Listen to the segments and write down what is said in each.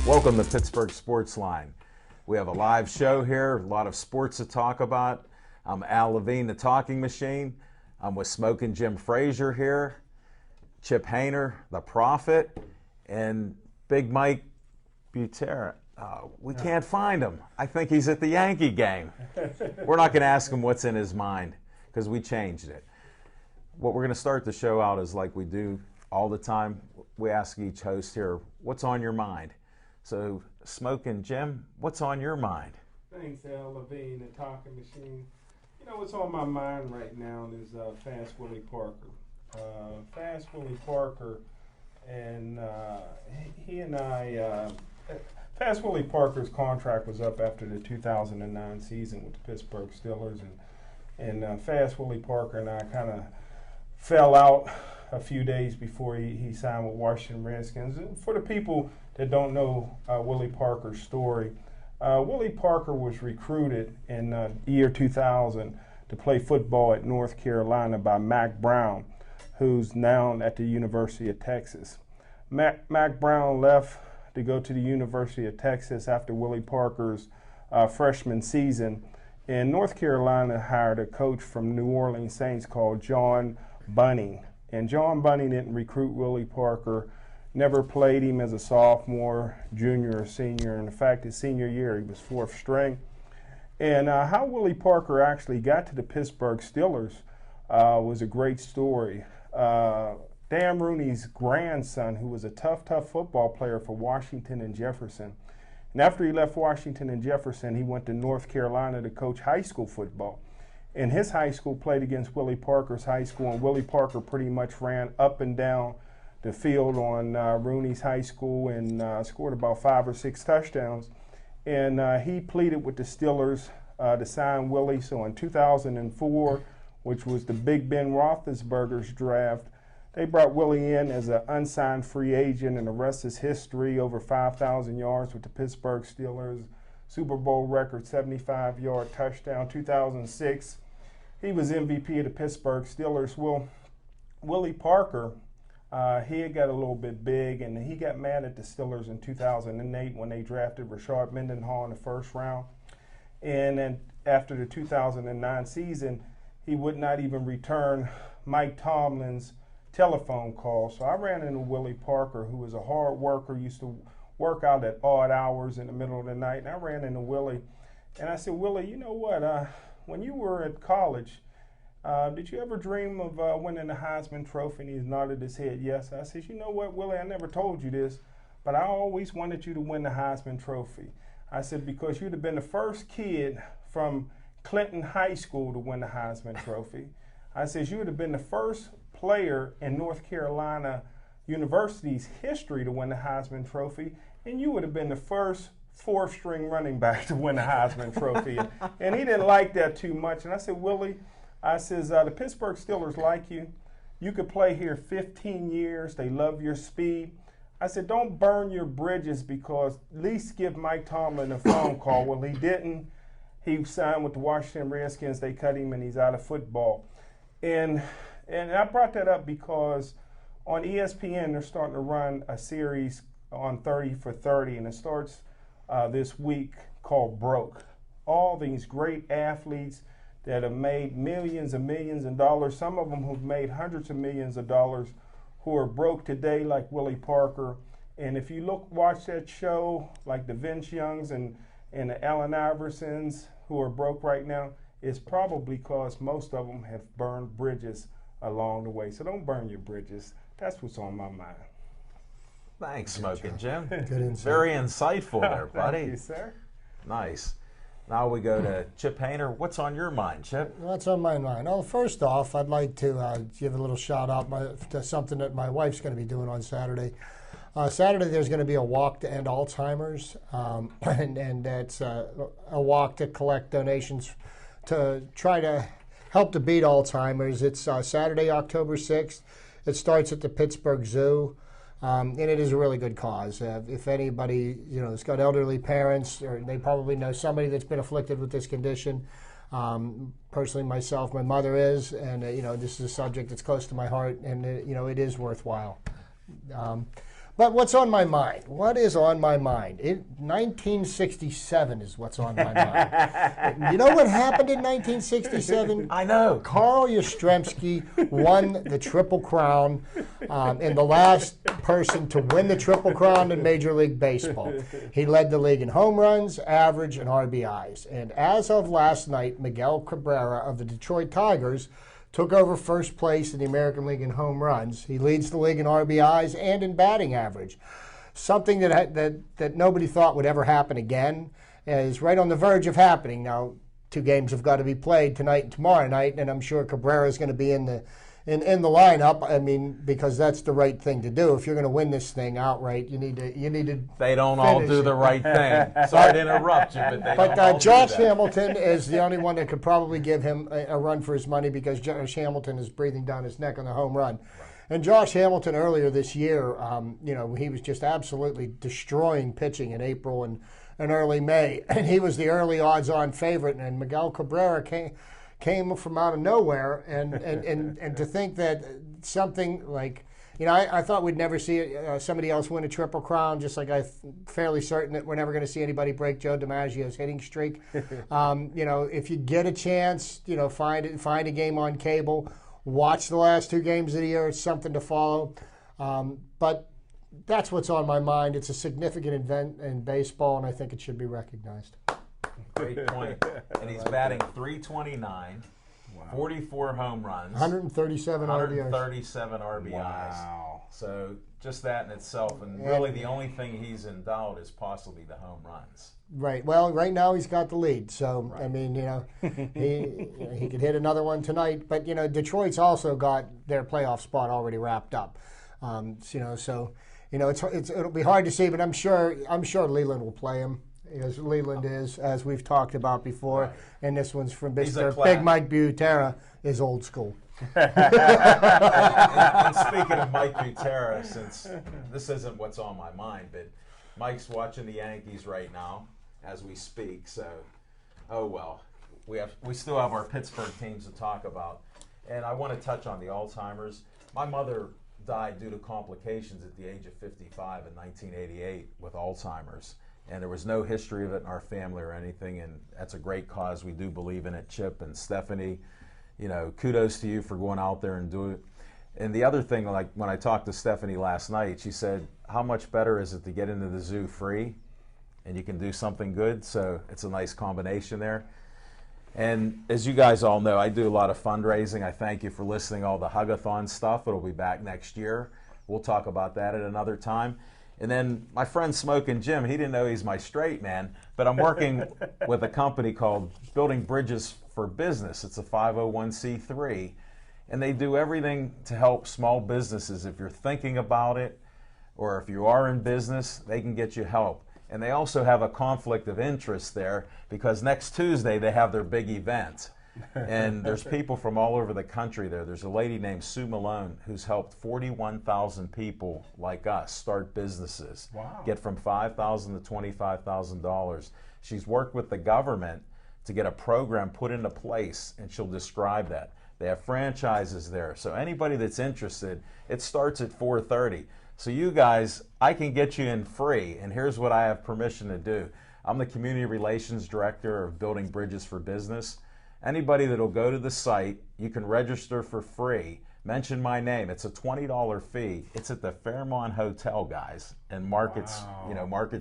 Welcome to Pittsburgh Sportsline. We have a live show here, a lot of sports to talk about. I'm Al Levine, the talking machine. I'm with Smoking Jim Frazier here, Chip Hayner, the Prophet, and Big Mike Butera. We can't find him. I think he's at the Yankee game. We're not going to ask him what's in his mind because we changed it. What we're going to start the show out is like we do all the time. We ask each host here, what's on your mind? So, Smoking Jim, what's on your mind? Thanks, Al Levine, the talking machine. You know, what's on my mind right now is Fast Willie Parker. Fast Willie Parker, and he and I, Fast Willie Parker's contract was up after the 2009 season with the Pittsburgh Steelers, and Fast Willie Parker and I kind of fell out a few days before he signed with Washington Redskins. And for the people that don't know Willie Parker's story, Willie Parker was recruited in the year 2000 to play football at North Carolina by Mack Brown, who's now at the University of Texas. Mack Brown left to go to the University of Texas after Willie Parker's freshman season, and North Carolina hired a coach from New Orleans Saints called John Bunning. And John Bunning didn't recruit Willie Parker, never played him as a sophomore, junior, or senior. In fact, his senior year, he was fourth string. And how Willie Parker actually got to the Pittsburgh Steelers was a great story. Dan Rooney's grandson, who was a tough football player for Washington and Jefferson. And after he left Washington and Jefferson, he went to North Carolina to coach high school football. And his high school played against Willie Parker's high school, and Willie Parker pretty much ran up and down the field on Rooney's high school and scored about 5 or 6 touchdowns. And he pleaded with the Steelers to sign Willie. So in 2004, which was the Big Ben Roethlisberger's draft, they brought Willie in as an unsigned free agent, and the rest is history. Over 5,000 yards with the Pittsburgh Steelers, Super Bowl record 75-yard touchdown. 2006, he was MVP of the Pittsburgh Steelers. Well, Willie Parker, he had got a little bit big, and he got mad at the Steelers in 2008 when they drafted Rashard Mendenhall in the first round. And then after the 2009 season, he would not even return Mike Tomlin's telephone call. So I ran into Willie Parker, who was a hard worker, used to work out at odd hours in the middle of the night. And I ran into Willie, and I said, Willie, you know what? When you were at college, did you ever dream of winning the Heisman Trophy? And he nodded his head, yes. I said, you know what, Willie, I never told you this, but I always wanted you to win the Heisman Trophy. I said, because you'd have been the first kid from Clinton High School to win the Heisman Trophy. I said, you would have been the first player in North Carolina University's history to win the Heisman Trophy, and you would have been the first fourth-string running back to win the Heisman Trophy. And he didn't like that too much. And I said, Willie, I says, the Pittsburgh Steelers like you. You could play here 15 years. They love your speed. I said, don't burn your bridges, because at least give Mike Tomlin a phone call. Well, he didn't. He signed with the Washington Redskins. They cut him, and he's out of football. And I brought that up because on ESPN, they're starting to run a series on 30 for 30, and it starts this week called Broke. All these great athletes that have made millions and millions of dollars, some of them who've made hundreds of millions of dollars, who are broke today, like Willie Parker. And if you watch that show, like the Vince Youngs and the Allen Iversons, who are broke right now, it's probably because most of them have burned bridges along the way. So don't burn your bridges. That's what's on my mind. Thanks, Smoking Jim. Good insight. Very insightful there, buddy. Thank you, sir. Nice. Now we go to Chip Hayner. What's on your mind, Chip? What's on my mind? Well, first off, I'd like to give a little shout out to something that my wife's going to be doing on Saturday. Saturday there's going to be a walk to end Alzheimer's, and that's a walk to collect donations to try to help to beat Alzheimer's. It's Saturday, October 6th. It starts at the Pittsburgh Zoo. And it is a really good cause. If anybody, has got elderly parents, or they probably know somebody that's been afflicted with this condition. Personally, myself, my mother is, and this is a subject that's close to my heart, and it is worthwhile. But what's on my mind? What is on my mind? 1967 is what's on my mind. You know what happened in 1967? I know. Carl Yastrzemski won the Triple Crown, and the last person to win the Triple Crown in Major League Baseball. He led the league in home runs, average, and RBIs. And as of last night, Miguel Cabrera of the Detroit Tigers took over first place in the American League in home runs. He leads the league in RBIs and in batting average. Something that nobody thought would ever happen again is right on the verge of happening. Now, 2 games have got to be played tonight and tomorrow night, and I'm sure Cabrera is going to be in the lineup. I mean, because that's the right thing to do. If you're going to win this thing outright, you need to. They don't all do the right thing. Sorry to interrupt you, but they don't all Josh do that. Hamilton is the only one that could probably give him a run for his money because Josh Hamilton is breathing down his neck on the home run. Right. And Josh Hamilton earlier this year, he was just absolutely destroying pitching in April and early May, and he was the early odds-on favorite. And Miguel Cabrera came from out of nowhere, and to think that something like, I thought we'd never see somebody else win a Triple Crown, just like I'm fairly certain that we're never going to see anybody break Joe DiMaggio's hitting streak. If you get a chance, find a game on cable, watch the last 2 games of the year. It's something to follow. But that's what's on my mind. It's a significant event in baseball, and I think it should be recognized. Great point. And he's batting .329, wow. 44 home runs, 137 RBIs. Wow. So just that in itself, and really the only thing he's endowed is possibly the home runs. Right. Well, right now he's got the lead. So, right. I mean, he could hit another one tonight. But, Detroit's also got their playoff spot already wrapped up. It'll be hard to see, but I'm sure Leland will play him. As Leland is, as we've talked about before, right. And this one's from Pittsburgh. Big Mike Butera is old school. and speaking of Mike Butera, since this isn't what's on my mind, but Mike's watching the Yankees right now as we speak. So, oh well, we still have our Pittsburgh teams to talk about, and I want to touch on the Alzheimer's. My mother died due to complications at the age of 55 in 1988 with Alzheimer's. And there was no history of it in our family or anything, and that's a great cause. We do believe in it, Chip and Stephanie. Kudos to you for going out there and doing it. And the other thing, like when I talked to Stephanie last night, she said, how much better is it to get into the zoo free and you can do something good? So it's a nice combination there. And as you guys all know, I do a lot of fundraising. I thank you for listening to all the Hug-a-thon stuff. It'll be back next year. We'll talk about that at another time. And then my friend Smokin' Jim, he didn't know he's my straight man, but I'm working with a company called Building Bridges for Business. It's a 501c3, and they do everything to help small businesses. If you're thinking about it, or if you are in business, they can get you help. And they also have a conflict of interest there because next Tuesday they have their big event. And there's people from all over the country there. There's a lady named Sue Malone who's helped 41,000 people like us start businesses. Wow. Get from $5,000 to $25,000. She's worked with the government to get a program put into place, and she'll describe that. They have franchises there. So anybody that's interested, it starts at 4:30. So you guys, I can get you in free, and here's what I have permission to do. I'm the Community Relations Director of Building Bridges for Business. Anybody that'll go to the site, you can register for free. Mention my name. It's a $20 fee. It's at the Fairmont Hotel, guys, in Market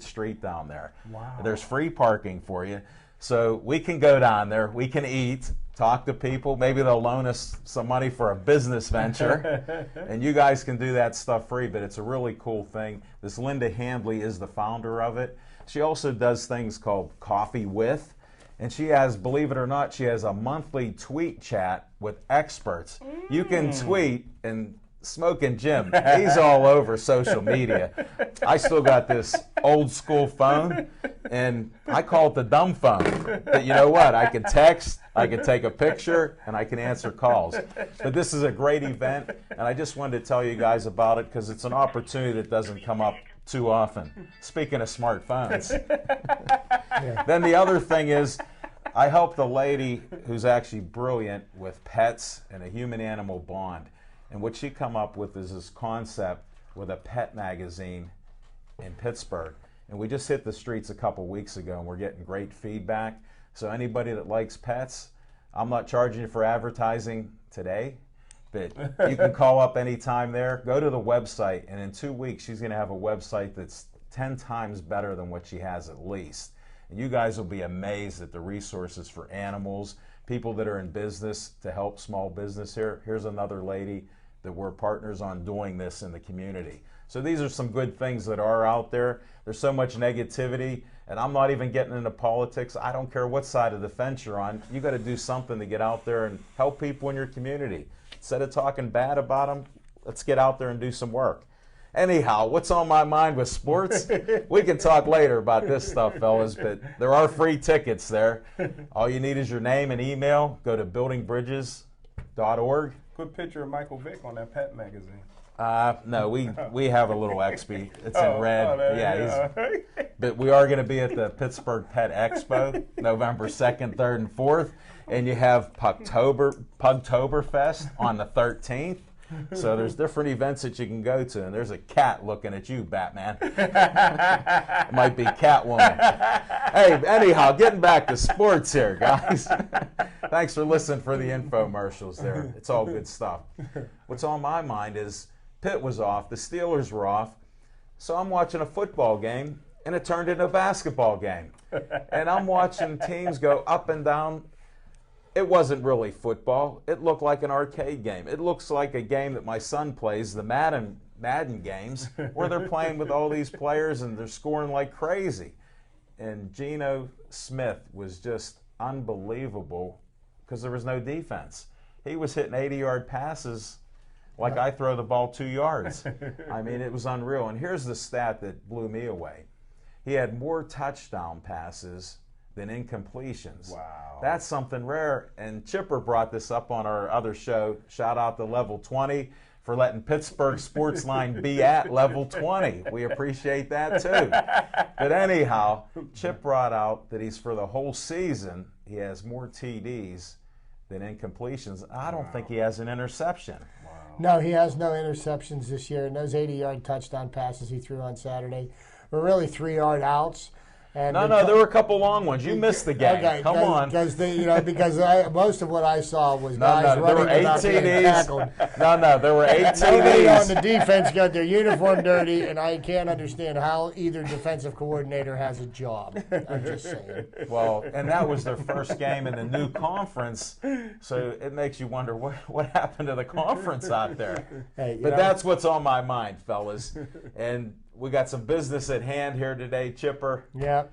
Street down there. Wow. There's free parking for you. So we can go down there. We can eat, talk to people. Maybe they'll loan us some money for a business venture. And you guys can do that stuff free, but it's a really cool thing. This Linda Handley is the founder of it. She also does things called Coffee With. And she has, believe it or not, she has a monthly tweet chat with experts. You can tweet, and Smokin' Jim, he's all over social media. I still got this old school phone, and I call it the dumb phone. But you know what? I can text, I can take a picture, and I can answer calls. But this is a great event, and I just wanted to tell you guys about it because it's an opportunity that doesn't come up too often. Speaking of smartphones. Yeah. Then the other thing is, I helped a lady who's actually brilliant with pets and a human-animal bond. And what she come up with is this concept with a pet magazine in Pittsburgh. And we just hit the streets a couple weeks ago, and we're getting great feedback. So anybody that likes pets, I'm not charging you for advertising today, but you can call up anytime there. Go to the website, and in 2 weeks, she's going to have a website that's 10 times better than what she has at least. And you guys will be amazed at the resources for animals, people that are in business to help small business here. Here's another lady that we're partners on doing this in the community. So these are some good things that are out there. There's so much negativity, and I'm not even getting into politics. I don't care what side of the fence you're on. You got to do something to get out there and help people in your community. Instead of talking bad about them, let's get out there and do some work. Anyhow, what's on my mind with sports? We can talk later about this stuff, fellas, but there are free tickets there. All you need is your name and email. Go to buildingbridges.org. Put a picture of Michael Vick on that pet magazine. No, we have a little XP. It's in red. But we are going to be at the Pittsburgh Pet Expo, November 2nd, 3rd, and 4th. And you have Pugtoberfest on the 13th. So there's different events that you can go to. And there's a cat looking at you, Batman. It might be Catwoman. Hey, anyhow, getting back to sports here, guys. Thanks for listening for the infomercials there. It's all good stuff. What's on my mind is Pitt was off, the Steelers were off, so I'm watching a football game, and it turned into a basketball game. And I'm watching teams go up and down. It wasn't really football. It looked like an arcade game. It looks like a game that my son plays, the Madden games, where they're playing with all these players, and they're scoring like crazy. And Geno Smith was just unbelievable because there was no defense. He was hitting 80-yard passes like I throw the ball 2 yards. I mean, it was unreal. And here's the stat that blew me away. He had more touchdown passes than incompletions. Wow. That's something rare. And Chipper brought this up on our other show. Shout out to Level 20 for letting Pittsburgh Sportsline be at Level 20. We appreciate that too. But anyhow, Chip brought out that he's for the whole season, he has more TDs than incompletions. I don't think he has an interception. No, he has no interceptions this year. And those 80-yard touchdown passes he threw on Saturday were really 3-yard outs. And No, there were a couple long ones. You missed the game. Okay, Come on. Because most of what I saw was guys there running were 8 without being tackled. TDs. There were 8 Nobody on the TDs. defense got their uniform dirty, and I can't understand how either defensive coordinator has a job. I'm just saying. Well, and that was their first game in the new conference, so it makes you wonder what happened to the conference out there. Hey, But that's what's on my mind, fellas. And we got some business at hand here today, Chipper. Yeah.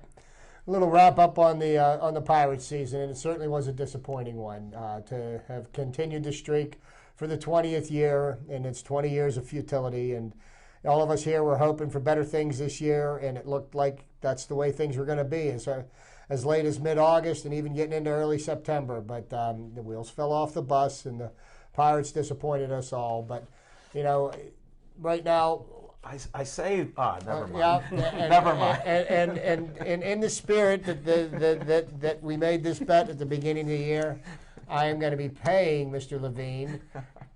A little wrap up on the Pirates season, and it certainly was a disappointing one to have continued the streak for the 20th year, and it's 20 years of futility. And all of us here were hoping for better things this year, and it looked like that's the way things were going to be as late as mid-August and even getting into early September. But the wheels fell off the bus, and the Pirates disappointed us all. But, right now, I say, never mind. Yeah, Never mind. And in the spirit that we made this bet at the beginning of the year, I am going to be paying Mr. Levine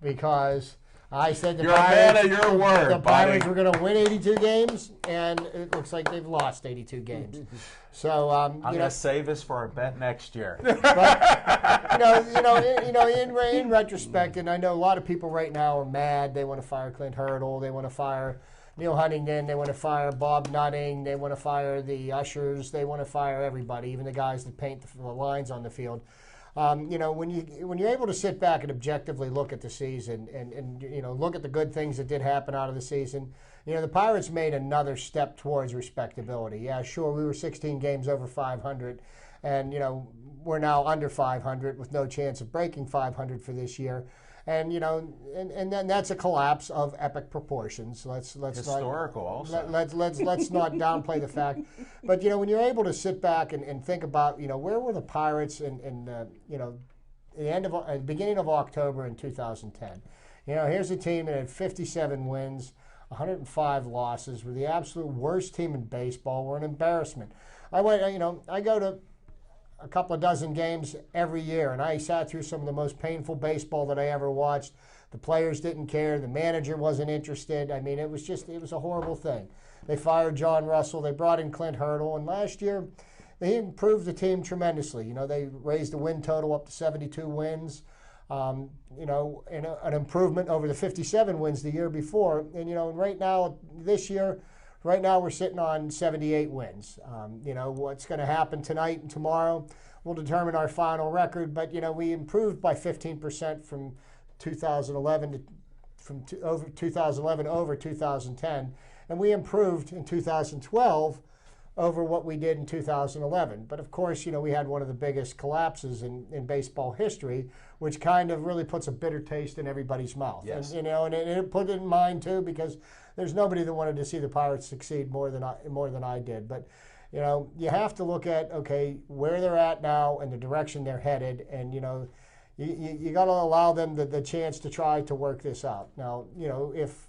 because I said You're a man of your word, the Pirates buddy. were going to win 82 games, and it looks like they've lost 82 games. So I'm going to save this for our bet next year. But, in retrospect, and I know a lot of people right now are mad. They want to fire Clint Hurdle. They want to fire Neil Huntington. They want to fire Bob Nutting. They want to fire the ushers. They want to fire everybody, even the guys that paint the lines on the field. When you're able to sit back and objectively look at the season and look at the good things that did happen out of the season, the Pirates made another step towards respectability. Yeah, sure, we were 16 games over 500, and we're now under 500 with no chance of breaking 500 for this year. And and then that's a collapse of epic proportions. Let's Historical not, also. Let's not downplay the fact. But when you're able to sit back and think about where were the Pirates in the beginning of October in 2010. Here's a team that had 57 wins, 105 losses. We're the absolute worst team in baseball. We're an embarrassment. I go to a couple of dozen games every year, and I sat through some of the most painful baseball that I ever watched. The players didn't care. The manager wasn't interested. I mean, it was a horrible thing. They fired John Russell. They brought in Clint Hurdle. And last year, they improved the team tremendously. You know, they raised the win total up to 72 wins. You know, and an improvement over the 57 wins the year before. And, you know, right now, this year, right now we're sitting on 78 wins. You know, what's going to happen tonight and tomorrow will determine our final record. But, you know, we improved by 15% from 2011 over 2011 over 2010. And we improved in 2012 over what we did in 2011. But of course, you know, we had one of the biggest collapses in baseball history, which kind of really puts a bitter taste in everybody's mouth. Yes. And, you know, and it put it in mine too, because there's nobody that wanted to see the Pirates succeed more than I did. But, you know, you have to look at, okay, where they're at now and the direction they're headed, and, you know, you got to allow them the chance to try to work this out. Now, you know, if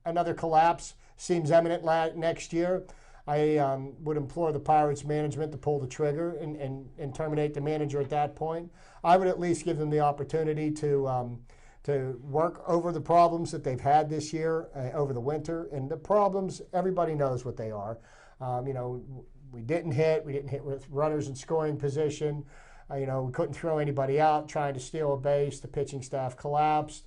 another collapse seems imminent next year, I would implore the Pirates management to pull the trigger and terminate the manager at that point. I would at least give them the opportunity to work over the problems that they've had this year, over the winter. And the problems, everybody knows what they are. You know, we didn't hit with runners in scoring position. You know, we couldn't throw anybody out trying to steal a base. The pitching staff collapsed.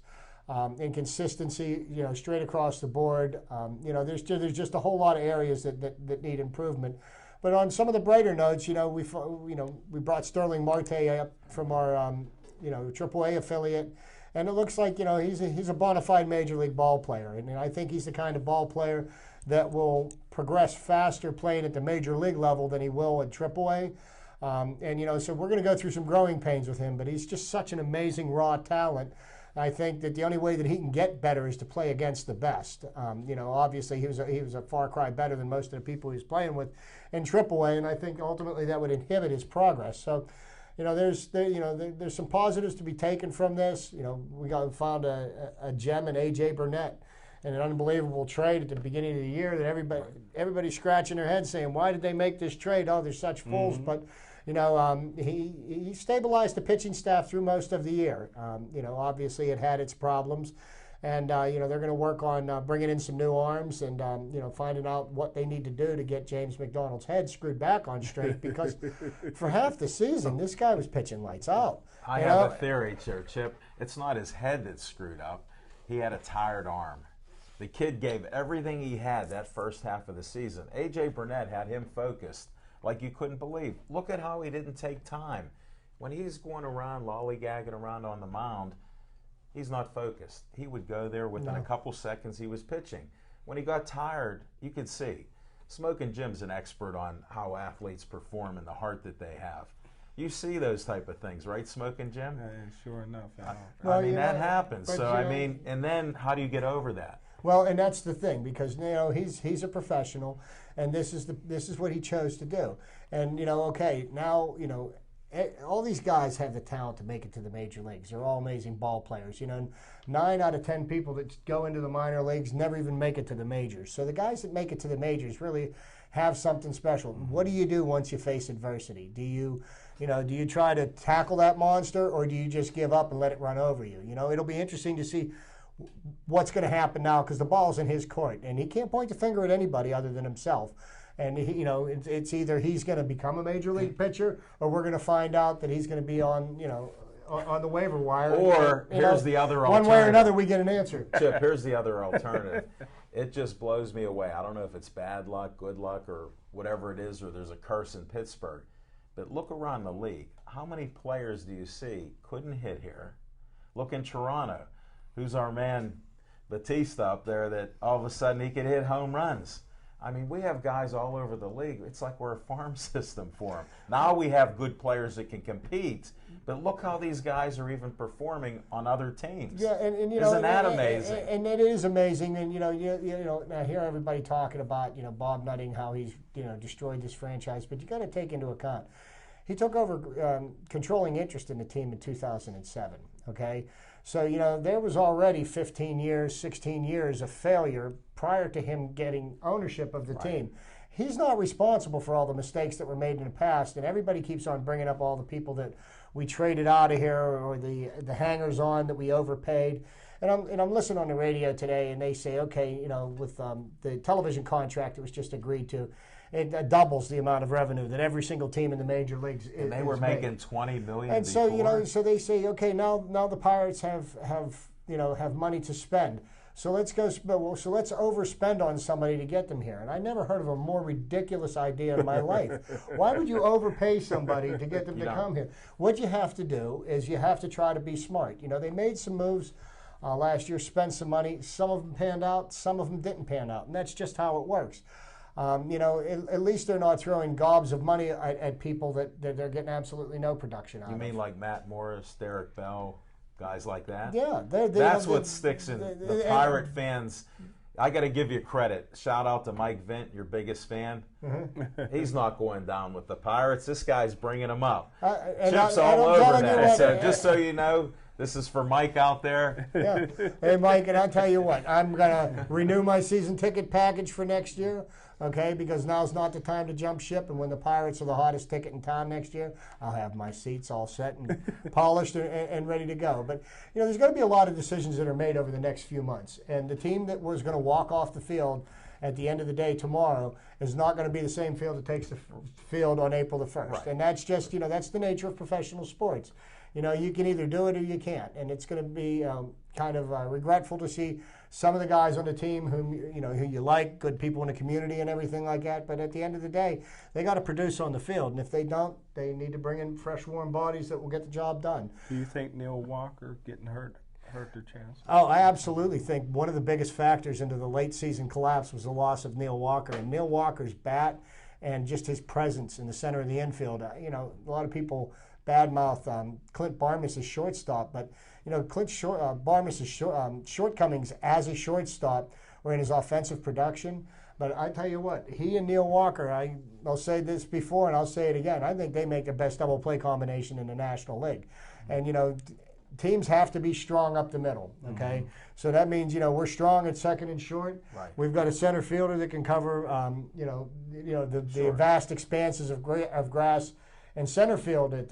Inconsistency, you know, straight across the board. You know, there's just a whole lot of areas that need improvement. But on some of the brighter notes, you know, we brought Sterling Marte up from our you know, AAA affiliate, and it looks like, you know, he's a bona fide major league ball player, and I think he's the kind of ball player that will progress faster playing at the major league level than he will at AAA. And you know, so we're going to go through some growing pains with him, but he's just such an amazing raw talent. I think that the only way that he can get better is to play against the best. You know, obviously he was a far cry better than most of the people he's playing with in AAA, and I think ultimately that would inhibit his progress. So, you know, there's some positives to be taken from this. You know, we found a gem in A.J. Burnett, and an unbelievable trade at the beginning of the year that everybody's scratching their head saying, why did they make this trade? Oh, they're such fools. Mm-hmm. But you know, he stabilized the pitching staff through most of the year. You know, obviously it had its problems, and you know, they're going to work on bringing in some new arms and you know, finding out what they need to do to get James McDonald's head screwed back on straight, because for half the season this guy was pitching lights out. I have a theory, Chip. It's not his head that's screwed up. He had a tired arm. The kid gave everything he had that first half of the season. A.J. Burnett had him focused like you couldn't believe. Look at how he didn't take time. When he's going around lollygagging around on the mound, he's not focused. He would go there within a couple seconds he was pitching. When he got tired, you could see. Smoking Jim's an expert on how athletes perform and the heart that they have. You see those type of things, right, Smoking Jim? Sure enough. I mean, that happens. So, I mean, and then how do you get over that? Well, and that's the thing, because, you know, he's a professional, and this is what he chose to do. And, you know, okay, now, you know, all these guys have the talent to make it to the major leagues. They're all amazing ball players. You know, 9 out of 10 people that go into the minor leagues never even make it to the majors. So the guys that make it to the majors really have something special. What do you do once you face adversity? Do you try to tackle that monster, or do you just give up and let it run over you? You know, it'll be interesting to see what's going to happen now, because the ball's in his court, and he can't point the finger at anybody other than himself. And you know, it's either he's going to become a major league pitcher, or we're going to find out that he's going to be on the waiver wire. Or here's the other alternative. One way or another, we get an answer. Chip, here's the other alternative. It just blows me away. I don't know if it's bad luck, good luck, or whatever it is, or there's a curse in Pittsburgh. But look around the league. How many players do you see couldn't hit here? Look in Toronto. Who's our man Batista up there that all of a sudden he could hit home runs? I mean, we have guys all over the league. It's like we're a farm system for them. Now we have good players that can compete, but look how these guys are even performing on other teams. Yeah, and you know, isn't that amazing? And it is amazing. And you know, I hear everybody talking about, you know, Bob Nutting, how he's, you know, destroyed this franchise, but you got to take into account he took over controlling interest in the team in 2007. Okay. So, you know, there was already 15 years, 16 years of failure prior to him getting ownership of the team. He's not responsible for all the mistakes that were made in the past, and everybody keeps on bringing up all the people that we traded out of here, or the hangers-on that we overpaid. And I'm listening on the radio today, and they say, okay, you know, with the television contract that was just agreed to, it doubles the amount of revenue that every single team in the major leagues is. And they were making $20 million. And so, before. you know, so they say, okay, now the Pirates have money to spend. So let's go. So let's overspend on somebody to get them here. And I never heard of a more ridiculous idea in my life. Why would you overpay somebody to get them to come here? What you have to do is you have to try to be smart. You know, they made some moves last year, spent some money. Some of them panned out, some of them didn't pan out, and that's just how it works. You know, at least they're not throwing gobs of money at people that they're getting absolutely no production out of. You mean like Matt Morris, Derek Bell, guys like that? Yeah. That's what sticks in the Pirate fans. I got to give you credit. Shout out to Mike Vint, your biggest fan. Mm-hmm. He's not going down with the Pirates. This guy's bringing them up. Chip's all over that. So just so you know, this is for Mike out there. Yeah. Hey, Mike, and I'll tell you what, I'm going to renew my season ticket package for next year, okay, because now's not the time to jump ship. And when the Pirates are the hottest ticket in town next year, I'll have my seats all set and polished and ready to go. But, you know, there's going to be a lot of decisions that are made over the next few months. And the team that was going to walk off the field at the end of the day tomorrow is not going to be the same field that takes the field on April the 1st. Right. And that's just, you know, that's the nature of professional sports. You know, you can either do it or you can't. And it's going to be kind of regretful to see some of the guys on the team who you like, good people in the community and everything like that. But at the end of the day, they got to produce on the field. And if they don't, they need to bring in fresh, warm bodies that will get the job done. Do you think Neil Walker getting hurt their chance? Oh, I absolutely think one of the biggest factors into the late season collapse was the loss of Neil Walker. And Neil Walker's bat and just his presence in the center of the infield. You know, a lot of people badmouth Clint Barnes' shortstop, but you know, Barnes' shortcomings as a shortstop were in his offensive production. But I tell you what, he and Neil Walker, I'll say this before and I'll say it again, I think they make the best double play combination in the National League. And you know, teams have to be strong up the middle, okay? Mm-hmm. So that means, you know, we're strong at second and short. Right. We've got a center fielder that can cover, the vast expanses of grass and center field at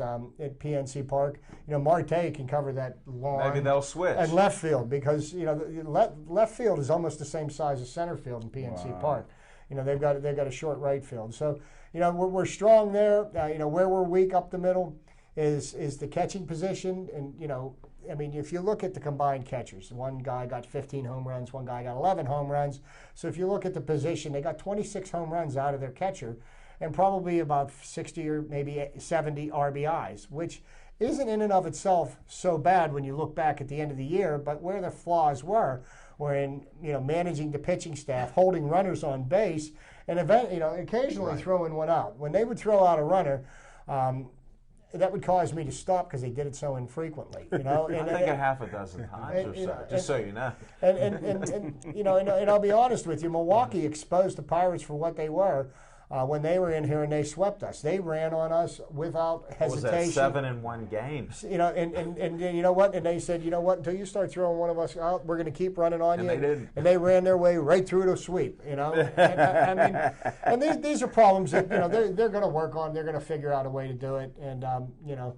PNC Park. You know, Marte can cover that lawn. Maybe they'll switch. And left field, because, you know, left field is almost the same size as center field in PNC Park. You know, they've got a short right field. So, you know, we're strong there. You know, where we're weak up the middle is the catching position. And, you know, I mean, if you look at the combined catchers, one guy got 15 home runs, one guy got 11 home runs. So if you look at the position, they got 26 home runs out of their catcher and probably about 60 or maybe 70 RBIs, which isn't in and of itself so bad when you look back at the end of the year. But where the flaws were in, you know, managing the pitching staff, holding runners on base, and occasionally throwing one out. When they would throw out a runner, that would cause me to stop because they did it so infrequently. You know, and I think a half a dozen times or so, just so you know. And you know, and I'll be honest with you, Milwaukee exposed the Pirates for what they were. When they were in here and they swept us, they ran on us without hesitation. What was that, 7-1 games? You know, and you know what? And they said, you know what? Until you start throwing one of us out, we're going to keep running on you. And they didn't. And they ran their way right through to a sweep. You know, and, I mean, and these are problems that, you know, they're going to work on. They're going to figure out a way to do it. And you know,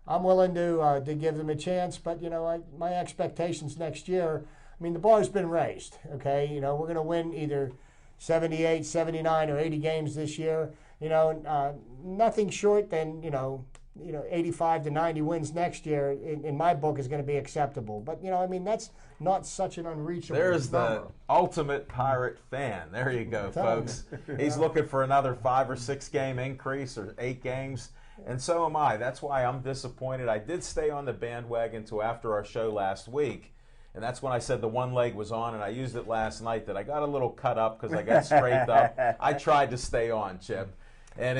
I'm willing to give them a chance. But you know, my expectations next year. I mean, the bar's been raised. Okay, you know, we're going to win either 78, 79, or 80 games this year. You know, nothing short than, you know, 85 to 90 wins next year, in my book, is going to be acceptable. But, you know, I mean, that's not such an unreachable There's number. The ultimate Pirate fan. There you go, folks. He's looking for another 5 or 6 game increase, or 8 games. And so am I. That's why I'm disappointed. I did stay on the bandwagon till after our show last week. And that's when I said the one leg was on, and I used it last night that I got a little cut up because I got straightened up. I tried to stay on, Chip. And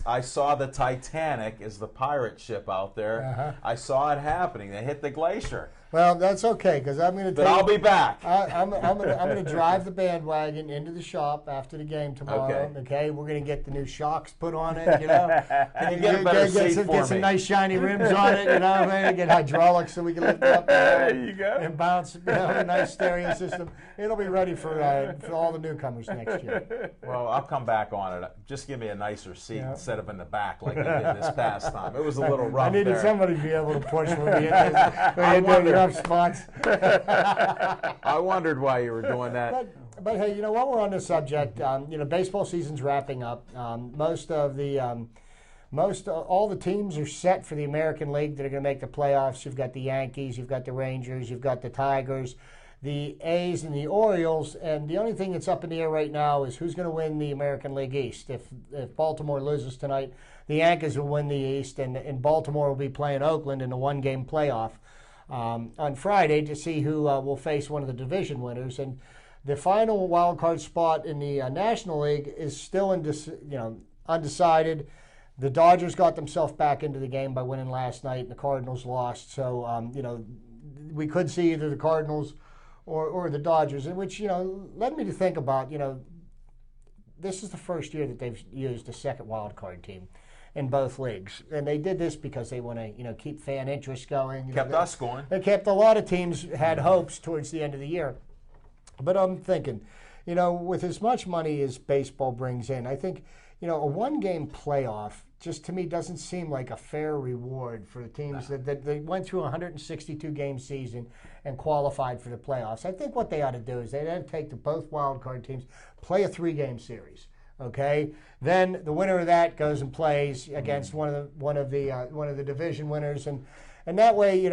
I saw the Titanic as the pirate ship out there. Uh-huh. I saw it happening. They hit the glacier. Well, that's okay, because I'm going to. But I'll be back. I'm going to drive the bandwagon into the shop after the game tomorrow. Okay, we're going to get the new shocks put on it. You know, and get some nice shiny rims on it. You know, maybe get hydraulics so we can lift it up. There you go. And bounce. You know, a nice stereo system. It'll be ready for all the newcomers next year. Well, I'll come back on it. Just give me a nicer seat instead of in the back like you did this past time. It was a little rough. I needed somebody to be able to push when we I wondered enough spots. I wondered why you were doing that. But hey, while we're on the subject, baseball season's wrapping up. All the teams are set for the American League that are going to make the playoffs. You've got the Yankees, you've got the Rangers, you've got the Tigers, the A's, and the Orioles. And the only thing that's up in the air right now is who's going to win the American League East. If Baltimore loses tonight, the Yankees will win the East, and Baltimore will be playing Oakland in a one-game playoff on Friday to see who will face one of the division winners. And the final wild card spot in the National League is still undecided. The Dodgers got themselves back into the game by winning last night, and the Cardinals lost. So, we could see either the Cardinals or the Dodgers, which, led me to think about, this is the first year that they've used a second wild card team in both leagues. And they did this because they want to, keep fan interest going. Kept us going. They kept a lot of teams had hopes towards the end of the year. But I'm thinking, with as much money as baseball brings in, I think, a one-game playoff just to me doesn't seem like a fair reward for the teams that they went through a 162-game season and qualified for the playoffs. I think what they ought to do is they ought to take both wild card teams, play a 3-game series. Okay, then the winner of that goes and plays against one of the division winners, and that way you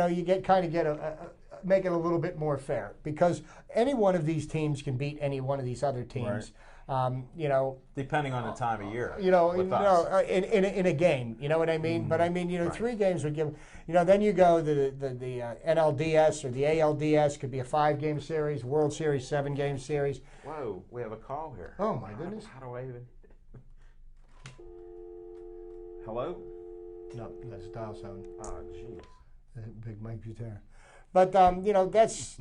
make it a little bit more fair, because any one of these teams can beat any one of these other teams. Right. Depending on the time of year. In a game, you know what I mean? But I mean, right. 3 games would give. Then you go the NLDS or the ALDS could be a 5-game series, World Series 7-game series. Whoa, we have a call here. Oh my goodness! How do I even? Hello? No, that's dial sound. Oh, jeez. Big Mike Buter. But that's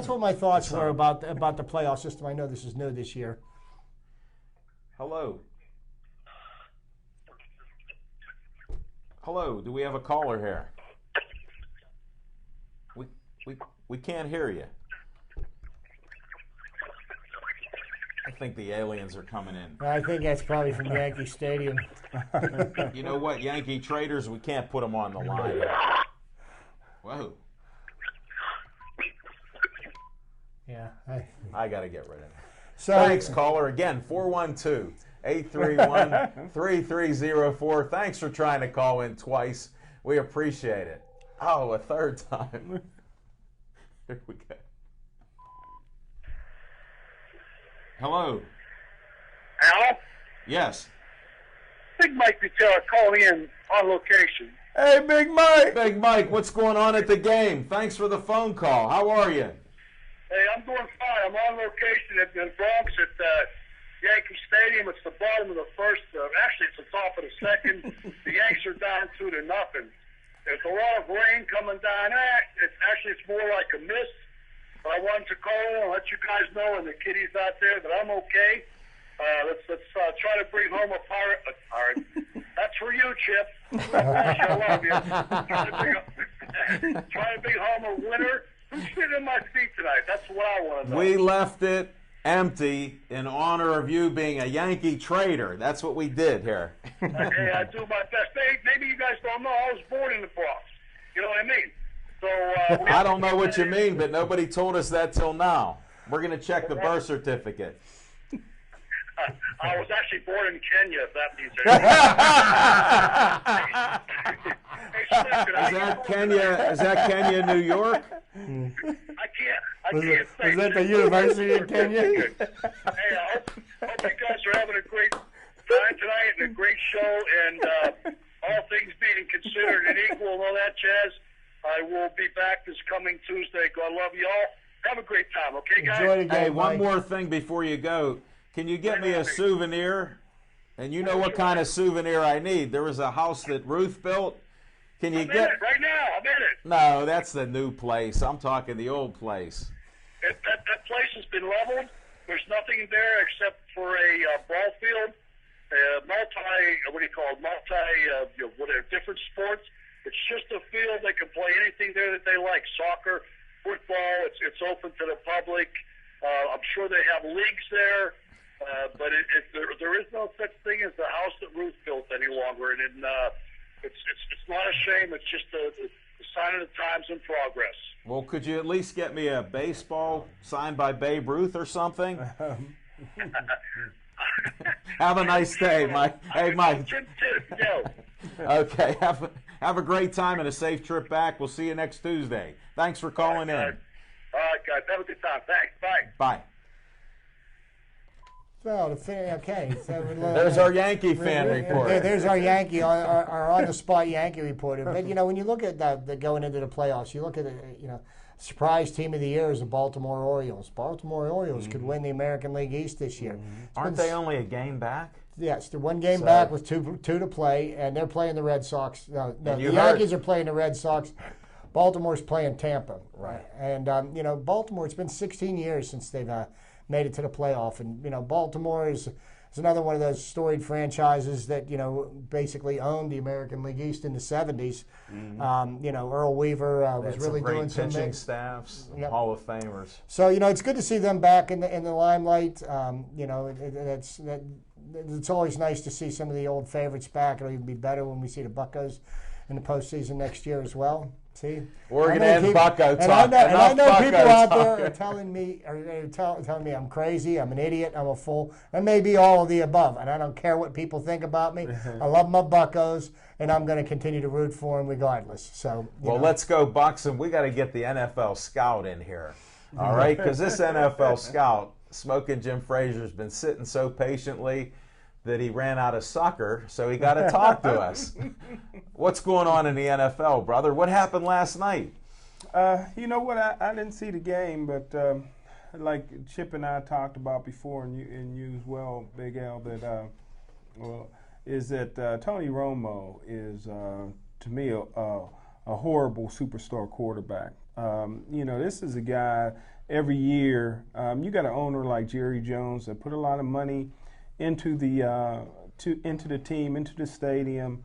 what my thoughts were about the playoff system. I know this is new this year. Hello. Hello. Do we have a caller here? We can't hear you. I think the aliens are coming in. I think that's probably from Yankee Stadium. You know what, Yankee traders? We can't put them on the line. Whoa. Yeah, I got to get rid of it. So, thanks, caller. Again, 412-831-3304. Thanks for trying to call in twice. We appreciate it. Oh, a third time. Here we go. Hello. Al? Yes. Big Mike Buter calling in on location. Hey, Big Mike. Big Mike, what's going on at the game? Thanks for the phone call. How are you? Hey, I'm doing fine. I'm on location in Bronx at Yankee Stadium. It's the bottom of the first. Actually, it's the top of the second. The Yanks are down 2-0. There's a lot of rain coming down. It's more like a mist. But I wanted to call and let you guys know, and the kiddies out there, that I'm okay. Let's try to bring home a pirate. That's for you, Chip. I love you. Try to bring home a winner. Who's sitting in my seat tonight? That's what I want to know. We left it empty in honor of you being a Yankee trader. That's what we did here. Okay, I do my best. Maybe you guys don't know, I was born in the Bronx. You know what I mean? So I don't know what you mean, but nobody told us that till now. We're going to check the birth certificate. I was actually born in Kenya, if that means anything. Is that Kenya, New York? I can't say. Is that the University of Kenya? Hey, I hope you guys are having a great time tonight and a great show, and all things being considered and equal and all that jazz, I will be back this coming Tuesday. God love you all. Have a great time, okay, guys? Enjoy the game, hey, one Mike. more thing before you go. Can you get me a souvenir? And you know what kind of souvenir I need. There was a house that Ruth built. Can you I'm in it right now. I'm in it. No, that's the new place. I'm talking the old place. That place has been leveled. There's nothing there except for a ball field, different sports. It's just a field. They can play anything there that they like. Soccer, football. It's open to the public. I'm sure they have leagues there. But there is no such thing as the house that Ruth built any longer, and it's not a shame. It's just the The sign of the times in progress. Well, could you at least get me a baseball signed by Babe Ruth or something? Have a nice day, Mike. Hey, Mike. Okay, have a great time and a safe trip back. We'll see you next Tuesday. Thanks for calling in. All right, guys. Have a good time. Thanks. Bye. Bye. Well, okay. So There's our Yankee fan report. There's our Yankee, our on-the-spot Yankee reporter. But, when you look at the going into the playoffs, you look at surprise team of the year is the Baltimore Orioles. Baltimore Orioles could win the American League East this year. Aren't they only a game back? Yes, they're one game back with two to play, and they're playing the Red Sox. No, the Yankees are playing the Red Sox. Baltimore's playing Tampa. Right. And, Baltimore, it's been 16 years since they've made it to the playoff. And, Baltimore is another one of those storied franchises that, basically owned the American League East in the 70s. Earl Weaver was really doing some pitching staffs, Yep. Hall of Famers. So, it's good to see them back in the limelight. It's always nice to see some of the old favorites back. It'll even be better when we see the Buccos in the postseason next year as well. See, Oregon and Bucco talk. And I know people out talk. there are telling me I'm crazy, I'm an idiot, I'm a fool. I may be all of the above, and I don't care what people think about me. I love my Buccos, and I'm going to continue to root for them regardless. So, let's go Bucks, and we got to get the NFL scout in here. All right, because this NFL scout, Smoking Jim Frazier's been sitting so patiently that he ran out of sucker, so he got to talk to us. What's going on in the NFL, brother? What happened last night? You know what? I didn't see the game, but like Chip and I talked about before, and you as well, Big L, that Tony Romo is, to me, a horrible superstar quarterback. This is a guy every year. You got an owner like Jerry Jones that put a lot of money into the team, into the stadium.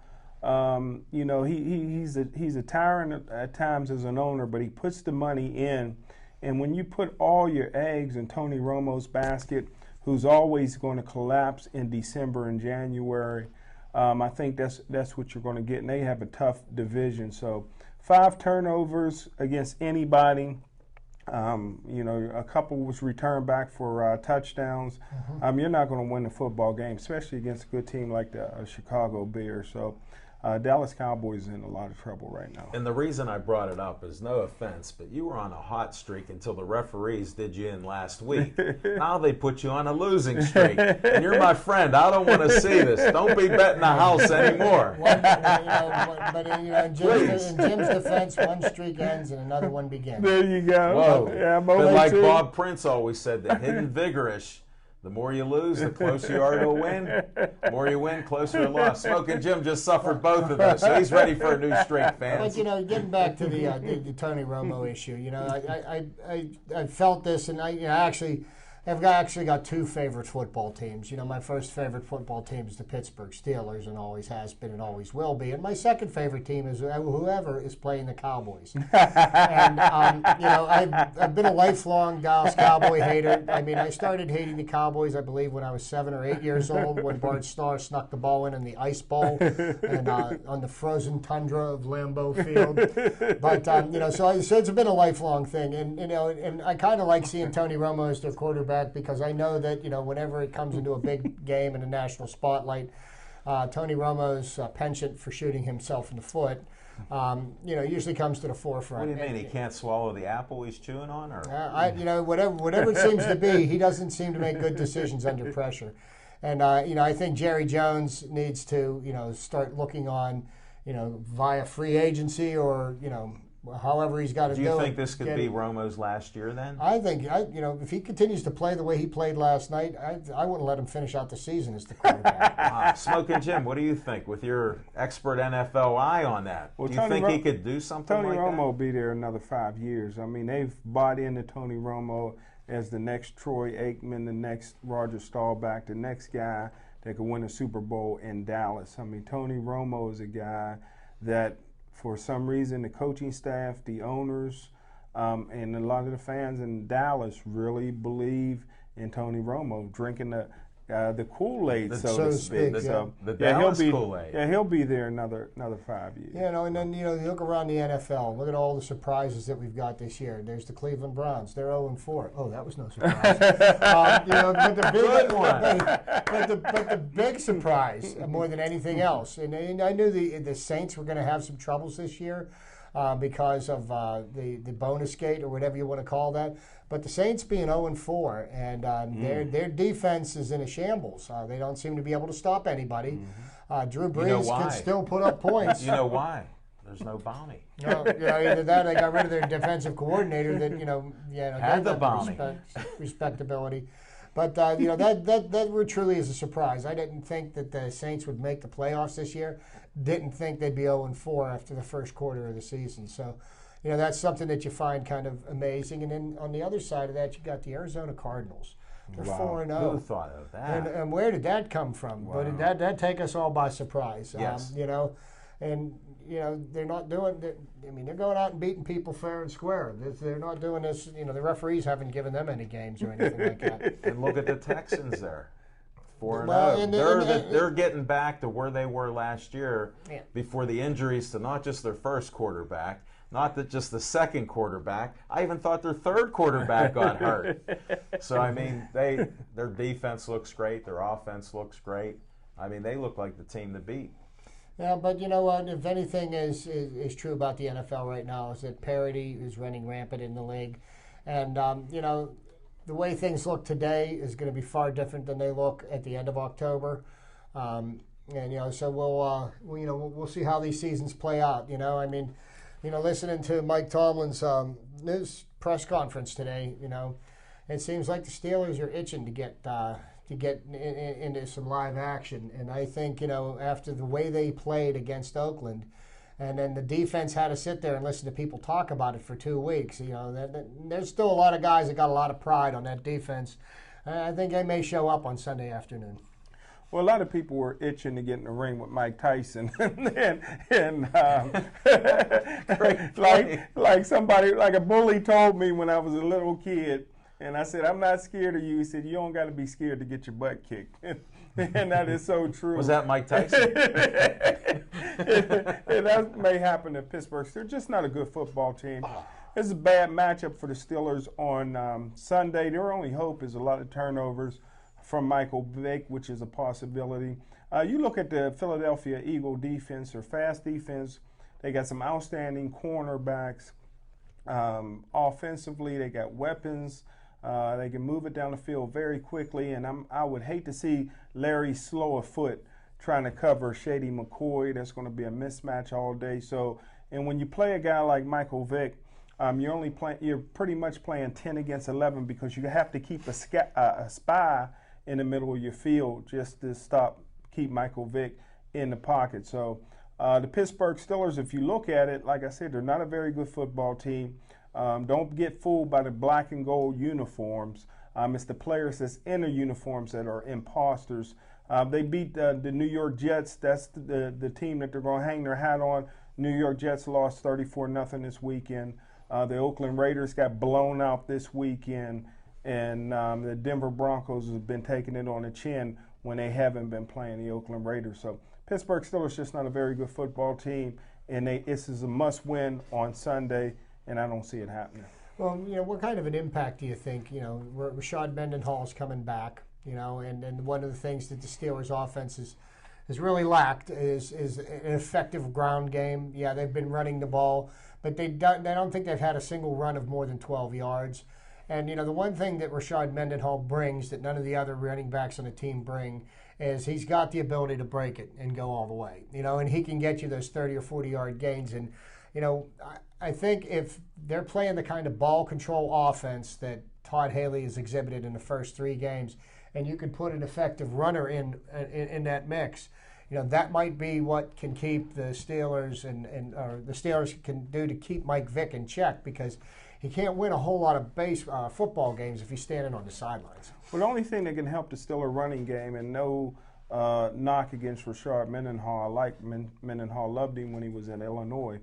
He's a tyrant at times as an owner, but he puts the money in. And when you put all your eggs in Tony Romo's basket, who's always going to collapse in December and January, I think that's what you're going to get. And they have a tough division. So 5 turnovers against anybody. A couple was returned back for touchdowns. You're not going to win the football game, especially against a good team like the Chicago Bears. So Dallas Cowboys are in a lot of trouble right now. And the reason I brought it up is, no offense, but you were on a hot streak until the referees did you in last week. Now they put you on a losing streak. And you're my friend. I don't want to see this. Don't be betting the house anymore. In Jim's defense, one streak ends and another one begins. There you go. Whoa. Yeah, but like Bob Prince always said, the hidden vigorish. The more you lose, the closer you are to a win. The more you win, closer to a loss. Smoking Jim just suffered both of those, so he's ready for a new streak, fans. But, getting back to the Tony Romo issue, I felt this, and I've actually got 2 favorite football teams. My first favorite football team is the Pittsburgh Steelers, and always has been and always will be. And my second favorite team is whoever is playing the Cowboys. And I've been a lifelong Dallas Cowboy hater. I started hating the Cowboys, I believe, when I was 7 or 8 years old, when Bart Starr snuck the ball in the ice bowl and on the frozen tundra of Lambeau Field. But so it's been a lifelong thing, and I kind of like seeing Tony Romo as their quarterback. Because I know that whenever it comes into a big game in the national spotlight, Tony Romo's penchant for shooting himself in the foot, usually comes to the forefront. What do you mean, he can't swallow the apple he's chewing on, or whatever it seems to be, he doesn't seem to make good decisions under pressure. And I think Jerry Jones needs to start looking on via free agency or however he's got to do it. Do you think this could be Romo's last year then? I think, if he continues to play the way he played last night, I wouldn't let him finish out the season as the quarterback. Smoking Jim, what do you think with your expert NFL eye on that? Well, do you think he could do something like that? Tony Romo will be there another 5 years. They've bought into Tony Romo as the next Troy Aikman, the next Roger Staubach, the next guy that could win a Super Bowl in Dallas. Tony Romo is a guy that, for some reason, the coaching staff, the owners, and a lot of the fans in Dallas really believe in Tony Romo, drinking the the Kool-Aid, so so to to speak. speak, So The Dallas he'll be Kool-Aid. he'll be there another 5 years. You know, and then you look around the NFL. Look at all the surprises that we've got this year. There's the Cleveland Browns. They're 0-4. Oh, that was no surprise. But the big Good one. but the big surprise, more than anything else, and I knew the Saints were going to have some troubles this year because of the bonus gate or whatever you want to call that. But the Saints being 0-4, and their defense is in a shambles. They don't seem to be able to stop anybody. Drew Brees can still put up points. You know why? There's no Bonnie. Either that or they got rid of their defensive coordinator that, Had the Bonnie. Respectability. But, that truly is a surprise. I didn't think that the Saints would make the playoffs this year. Didn't think they'd be 0-4 after the first quarter of the season. So, that's something that you find kind of amazing. And then on the other side of that, you got the Arizona Cardinals. They're 4-0. Who thought of that? And where did that come from? Wow. But that take us all by surprise. Yes. They're not doing. They're going out and beating people fair and square. They're not doing this. The referees haven't given them any games or anything like that. And look at the Texans there. 4-0. Well, They're getting back to where they were last year Yeah. before the injuries to not just their first quarterback, not that just the second quarterback. I even thought their third quarterback got hurt. So their defense looks great. Their offense looks great. They look like the team to beat. Yeah, but you know what? If anything is true about the NFL right now, is that parity is running rampant in the league, and the way things look today is going to be far different than they look at the end of October, so we'll see how these seasons play out. Listening to Mike Tomlin's news press conference today, it seems like the Steelers are itching to get into some live action. And I think, after the way they played against Oakland, and then the defense had to sit there and listen to people talk about it for 2 weeks, there's still a lot of guys that got a lot of pride on that defense. I think they may show up on Sunday afternoon. Well, a lot of people were itching to get in the ring with Mike Tyson, like a bully told me when I was a little kid, and I said, "I'm not scared of you." He said, "You don't got to be scared to get your butt kicked," and that is so true. Was that Mike Tyson? And that may happen to Pittsburgh. They're just not a good football team. It's a bad matchup for the Steelers on Sunday. Their only hope is a lot of turnovers from Michael Vick, which is a possibility. You look at the Philadelphia Eagle defense, or fast defense. They got some outstanding cornerbacks. Offensively, they got weapons. They can move it down the field very quickly, and I would hate to see Larry slow a foot trying to cover Shady McCoy. That's going to be a mismatch all day. So, and when you play a guy like Michael Vick, you're pretty much playing 10 against 11 because you have to keep a spy in the middle of your field just to keep Michael Vick in the pocket. So the Pittsburgh Steelers, if you look at it, like I said, they're not a very good football team. Don't get fooled by the black and gold uniforms. It's the players that's in the uniforms that are imposters. They beat the New York Jets. That's the team that they're going to hang their hat on. New York Jets lost 34-0 this weekend. The Oakland Raiders got blown out this weekend. And the Denver Broncos have been taking it on the chin when they haven't been playing the Oakland Raiders. So Pittsburgh Steelers just not a very good football team, and this is a must-win on Sunday, and I don't see it happening. Well, what kind of an impact do you think? Rashad Mendenhall's coming back, and one of the things that the Steelers' offense has really lacked is an effective ground game. Yeah, they've been running the ball, but I don't think they've had a single run of more than 12 yards. And, the one thing that Rashad Mendenhall brings that none of the other running backs on the team bring is he's got the ability to break it and go all the way, and he can get you those 30 or 40-yard gains. And, I think if they're playing the kind of ball control offense that Todd Haley has exhibited in the first 3 games, and you can put an effective runner in that mix, that might be what can keep the Steelers or the Steelers can do to keep Mike Vick in check, because he can't win a whole lot of football games if he's standing on the sidelines. Well, the only thing that can help the Steelers running game, and no knock against Rashad Mendenhall. I like Mendenhall, loved him when he was in Illinois.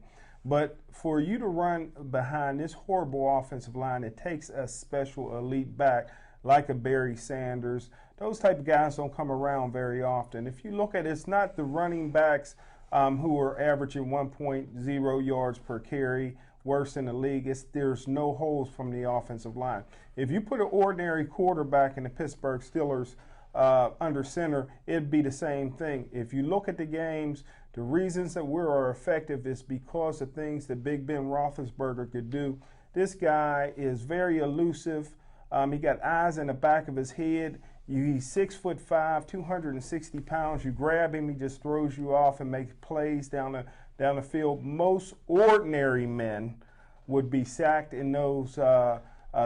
But for you to run behind this horrible offensive line, it takes a special elite back like a Barry Sanders. Those type of guys don't come around very often. If you look at it, it's not the running backs who are averaging 1.0 yards per carry, worst in the league. There's no holes from the offensive line. If you put an ordinary quarterback in the Pittsburgh Steelers under center, it'd be the same thing. If you look at the games, the reasons that we are effective is because of things that Big Ben Roethlisberger could do. This guy is very elusive. He got eyes in the back of his head. He's 6'5", 260 pounds. You grab him, he just throws you off and makes plays down the field. Most ordinary men would be sacked in those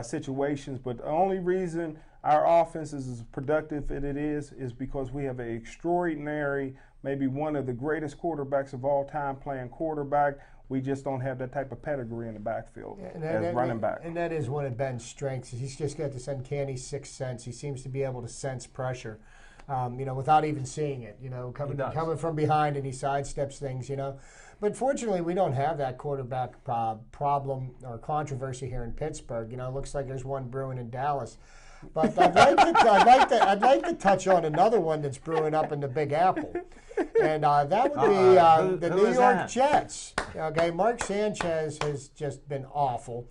situations, but the only reason our offense is as productive as it is because we have an extraordinary, maybe one of the greatest quarterbacks of all time playing quarterback. We just don't have that type of pedigree in the backfield as running back. And that is one of Ben's strengths. He's just got this uncanny sixth sense. He seems to be able to sense pressure, without even seeing it. Coming from behind, and he sidesteps things. But fortunately, we don't have that quarterback problem or controversy here in Pittsburgh. It looks like there's one brewing in Dallas. But I'd like to touch on another one that's brewing up in the Big Apple, and that would be the New York Jets. Okay, Mark Sanchez has just been awful,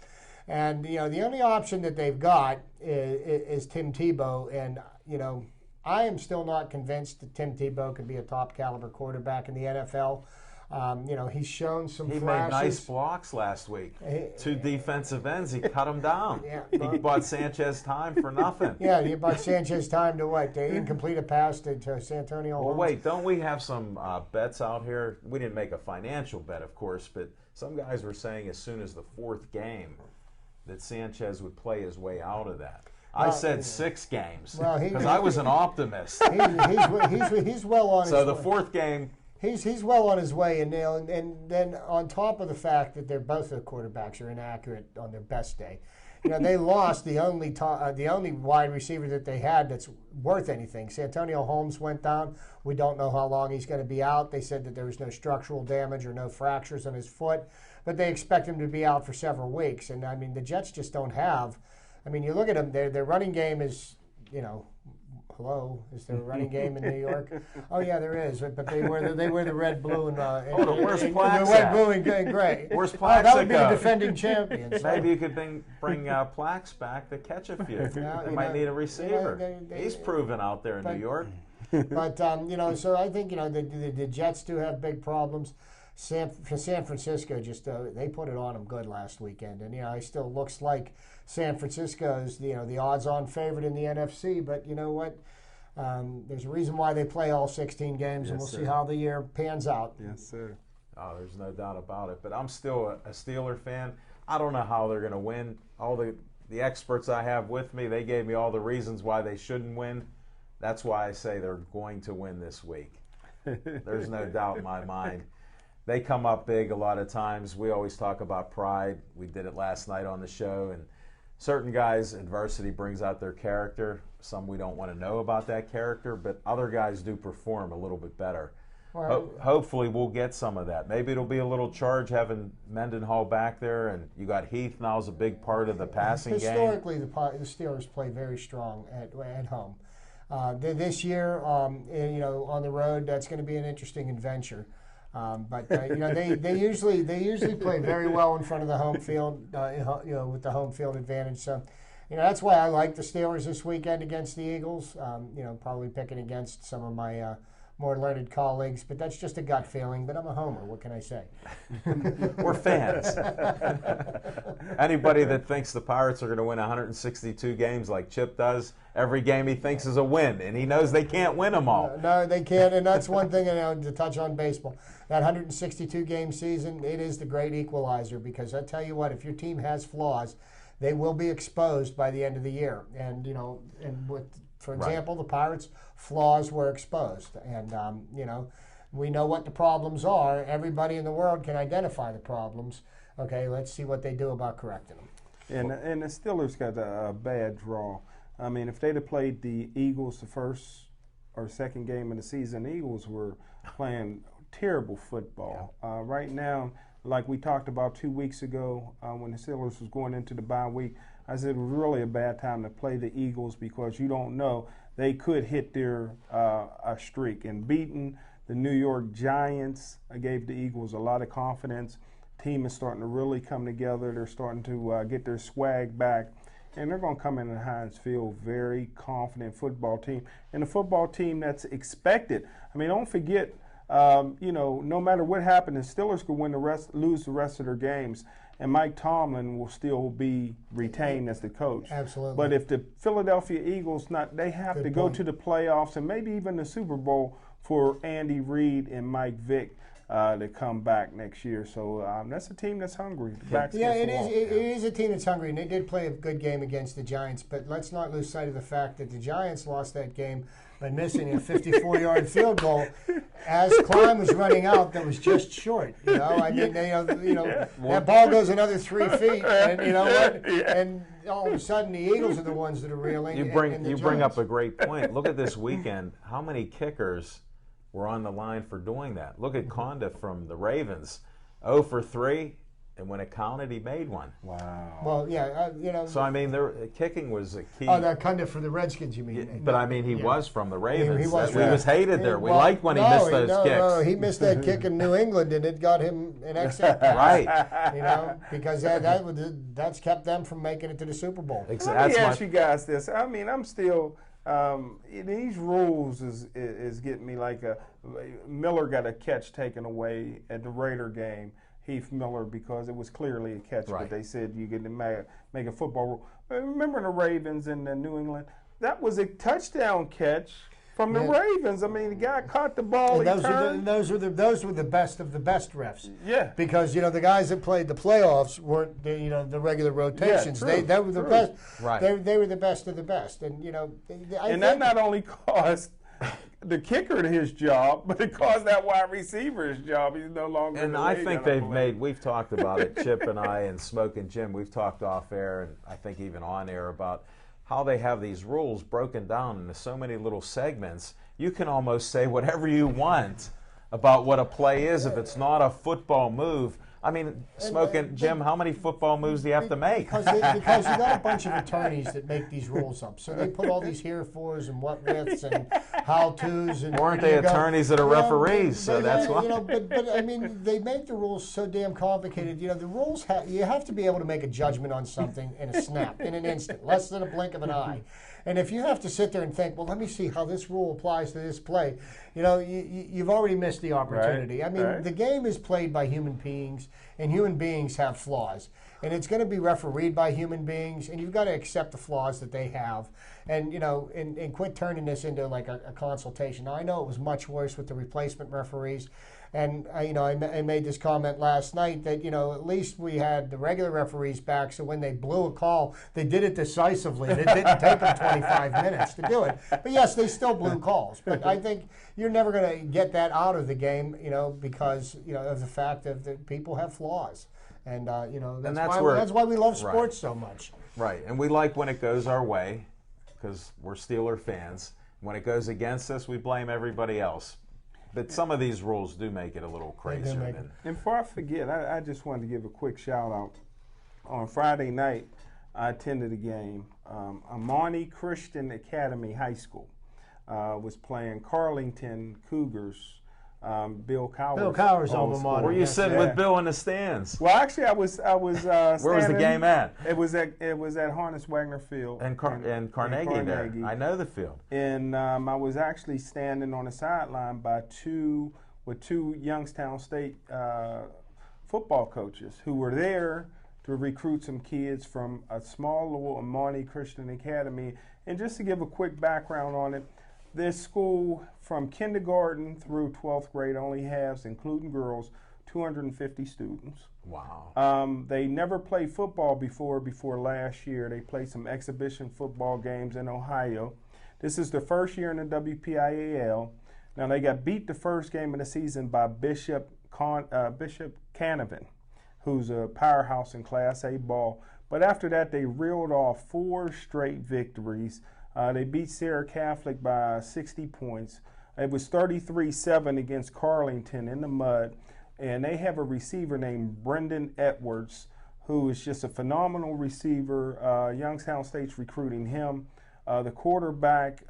and the only option that they've got is Tim Tebow, and I am still not convinced that Tim Tebow could be a top caliber quarterback in the NFL. He's shown some flashes. He made nice blocks last week. Two defensive ends, he cut them down. He bought Sanchez time for nothing. Yeah, he bought Sanchez time to what? To incomplete a pass to Santonio Holmes. Well, wait, don't we have some bets out here? We didn't make a financial bet, of course, but some guys were saying as soon as the fourth game that Sanchez would play his way out of that. I said 6 games because I was an optimist. He's well on his way. So the fourth game. He's well on his way, and then on top of the fact that they're both the quarterbacks are inaccurate on their best day, they lost the only wide receiver that they had that's worth anything. Santonio Holmes went down. We don't know how long he's going to be out. They said that there was no structural damage or no fractures on his foot, but they expect him to be out for several weeks. And the Jets just don't have. You look at them. Their running game is, hello, is there a running game in New York? Oh yeah, there is. But they wear the red, blue, and where's Plax? The red, blue, and gray. Where's Plax? That would be the defending champions. Maybe you could bring Plax back to catch a few. They might need a receiver. He's proven out there in New York. But so I think the Jets do have big problems. San Francisco just they put it on them good last weekend, and it still looks like San Francisco's the odds-on favorite in the NFC. But you know what? There's a reason why they play all 16 games, and we'll see how the year pans out. Yes, sir. Oh, there's no doubt about it. But I'm still a Steeler fan. I don't know how they're going to win. All the experts I have with me, they gave me all the reasons why they shouldn't win. That's why I say they're going to win this week. There's no doubt in my mind. They come up big a lot of times. We always talk about pride. We did it last night on the show. And certain guys, adversity brings out their character. Some we don't want to know about that character, but other guys do perform a little bit better. Hopefully we'll get some of that. Maybe it'll be a little charge having Mendenhall back there, and you got Heath now is a big part of the passing game. Historically, the Steelers play very strong at home. This year, on the road, that's going to be an interesting adventure. But they usually play very well in front of the home field, with the home field advantage. So, that's why I like the Steelers this weekend against the Eagles. Probably picking against some of my more learned colleagues, but that's just a gut feeling. But I'm a homer. What can I say? We're fans. Anybody that thinks the Pirates are going to win 162 games like Chip does, every game he thinks is a win, and he knows they can't win them all. No, they can't, and that's one thing to touch on baseball. That 162-game season, it is the great equalizer, because I tell you what, if your team has flaws, they will be exposed by the end of the year. And, for example, the Pirates' flaws were exposed. And, we know what the problems are. Everybody in the world can identify the problems. Okay, let's see what they do about correcting them. And the Steelers got a bad draw. If they'd have played the Eagles the first or second game of the season, the Eagles were playing terrible football. Right now, like we talked about 2 weeks ago when the Steelers was going into the bye week, I said it was really a bad time to play the Eagles because you don't know. They could hit their a streak. And beating the New York Giants gave the Eagles a lot of confidence. Team is starting to really come together. They're starting to get their swag back. And they're going to come in at Heinz Field, very confident football team. And a football team that's expected. I mean, don't forget, no matter what happens, the Steelers could lose the rest of their games. And Mike Tomlin will still be retained as the coach. Absolutely. But if the Philadelphia Eagles, they have to go to the playoffs and maybe even the Super Bowl for Andy Reid and Mike Vick to come back next year. So that's a team that's hungry. It is a team that's hungry, and they did play a good game against the Giants. But let's not lose sight of the fact that the Giants lost that game by missing a 54-yard field goal as Klein was running out that was just short. That ball goes another 3 feet, and you know what? And all of a sudden the Eagles are the ones that are reeling. You bring up a great point. Look at this weekend. How many kickers were on the line for doing that? Look at Conda from the Ravens, 0 for 3. And when it counted, he made one. Wow. Well, yeah, So I mean, kicking was a key. Oh, that kind of for the Redskins, you mean? But I mean, he was from the Ravens. He was. He was hated there. We liked when he missed those kicks. No, he missed that kick in New England, and it got him an exit. Right. Because that's kept them from making it to the Super Bowl. Let me ask you guys this. I mean, I'm still. These rules is getting me like Miller got a catch taken away at the Raider game. Heath Miller, because it was clearly a catch, but they said you get to make a football rule. Remember the Ravens in New England? That was a touchdown catch from the Ravens. I mean, the guy caught the ball. Those were the best of the best refs. Yeah. Because the guys that played the playoffs weren't the regular rotations. Yeah, they were the best. Right. They were the best of the best, and that not only cost the kicker his job, but it caused that wide receiver his job. He's no longer. And I think we've talked about it, Chip and I and Smoke and Jim, we've talked off air and I think even on air about how they have these rules broken down into so many little segments. You can almost say whatever you want about what a play is if it's not a football move. I mean, Smoke and Jim, how many football moves do you have to make? Because you got a bunch of attorneys that make these rules up. So they put all these here-fors and what-ifs and how-tos. And weren't they attorneys that are referees? So that's why. But I mean, they make the rules so damn complicated. The rules, you have to be able to make a judgment on something in a snap, in an instant, less than a blink of an eye. And if you have to sit there and think, well, let me see how this rule applies to this play, you've already missed the opportunity. Right. I mean, the game is played by human beings, and human beings have flaws. And it's going to be refereed by human beings, and you've got to accept the flaws that they have. And, and quit turning this into like a consultation. Now, I know it was much worse with the replacement referees. And, I made this comment last night that, at least we had the regular referees back, so when they blew a call, they did it decisively. It didn't take them 25 minutes to do it. But, yes, they still blew calls. But I think you're never going to get that out of the game, because, of the fact that people have flaws. And, that's why we love sports so much. Right. And we like when it goes our way because we're Steeler fans. When it goes against us, we blame everybody else. But some of these rules do make it a little crazier. And before I forget, I just wanted to give a quick shout out. On Friday night, I attended a game. Amani Christian Academy High School was playing Carlington Cougars. Bill Cowher's alma mater. Were you sitting with Bill in the stands? Well, actually, I was. Where was the game at? It was at Harness Wagner Field and Carnegie there. I know the field. And I was actually standing on the sideline with two Youngstown State football coaches who were there to recruit some kids from a small little Amani Christian Academy. And just to give a quick background on it. This school, from kindergarten through 12th grade, only has, including girls, 250 students. Wow. They never played football before last year. They played some exhibition football games in Ohio. This is the first year in the WPIAL. Now, they got beat the first game of the season by Bishop Canavan, who's a powerhouse in Class A ball. But after that, they reeled off 4 straight victories. They beat Sarah Catholic by 60 points. It was 33-7 against Carlington in the mud. And they have a receiver named Brendan Edwards, who is just a phenomenal receiver. Youngstown State's recruiting him. The quarterback,